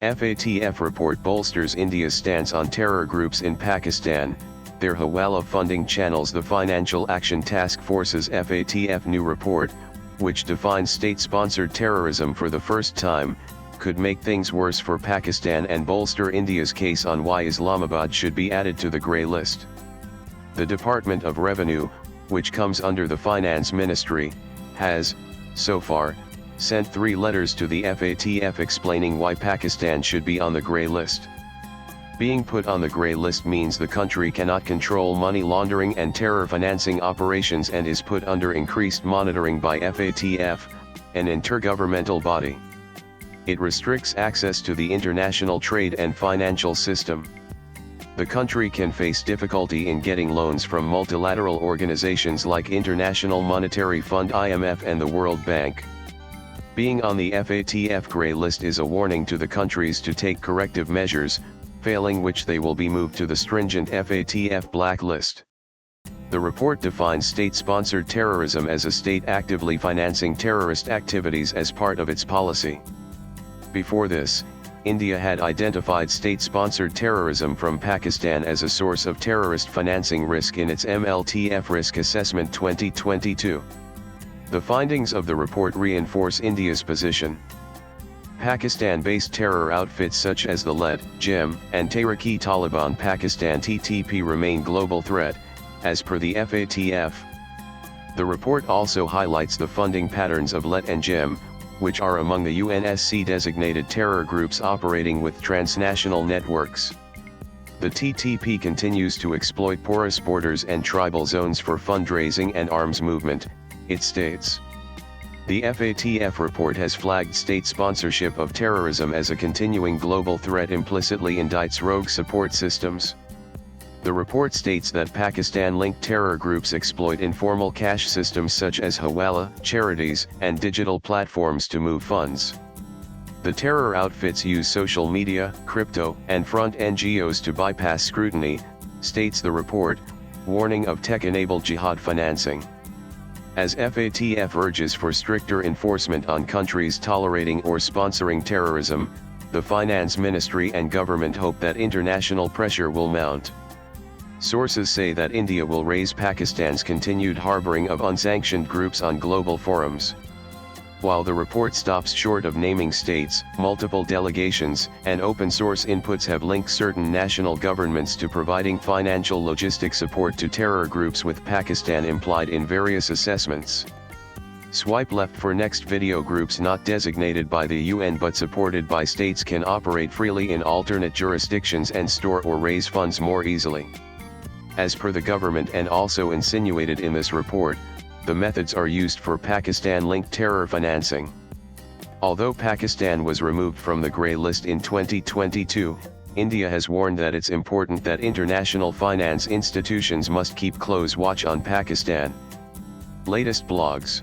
FATF report bolsters India's stance on terror groups in Pakistan. Their Hawala funding channels the Financial Action Task Force's FATF new report, which defines state-sponsored terrorism for the first time, could make things worse for Pakistan and bolster India's case on why Islamabad should be added to the grey list. The Department of Revenue, which comes under the Finance Ministry, has, so far, sent 3 letters to the FATF explaining why Pakistan should be on the grey list. Being put on the grey list means the country cannot control money laundering and terror financing operations and is put under increased monitoring by FATF, an intergovernmental body. It restricts access to the international trade and financial system. The country can face difficulty in getting loans from multilateral organizations like International Monetary Fund (IMF) and the World Bank. Being on the FATF grey list is a warning to the countries to take corrective measures, failing which they will be moved to the stringent FATF blacklist. The report defines state-sponsored terrorism as a state actively financing terrorist activities as part of its policy. Before this, India had identified state-sponsored terrorism from Pakistan as a source of terrorist financing risk in its MLTF Risk Assessment 2022. The findings of the report reinforce India's position. Pakistan-based terror outfits such as the LED, JIM, and Tehrik-e-Taliban Pakistan (TTP) remain global threat, as per the FATF. The report also highlights the funding patterns of LED and JIM, which are among the UNSC-designated terror groups operating with transnational networks. The TTP continues to exploit porous borders and tribal zones for fundraising and arms movement, it states. The FATF report has flagged state sponsorship of terrorism as a continuing global threat, implicitly indicts rogue support systems. The report states that Pakistan-linked terror groups exploit informal cash systems such as Hawala, charities, and digital platforms to move funds. The terror outfits use social media, crypto, and front NGOs to bypass scrutiny, states the report, warning of tech-enabled jihad financing. As FATF urges for stricter enforcement on countries tolerating or sponsoring terrorism, the Finance Ministry and government hope that international pressure will mount. Sources say that India will raise Pakistan's continued harboring of unsanctioned groups on global forums. While the report stops short of naming states, multiple delegations and open-source inputs have linked certain national governments to providing financial logistic support to terror groups, with Pakistan implied in various assessments. Swipe left for next video. Groups not designated by the UN but supported by states can operate freely in alternate jurisdictions and store or raise funds more easily. As per the government and also insinuated in this report, the methods are used for Pakistan-linked terror financing. Although Pakistan was removed from the grey list in 2022, India has warned that it's important that international finance institutions must keep close watch on Pakistan. Latest blogs.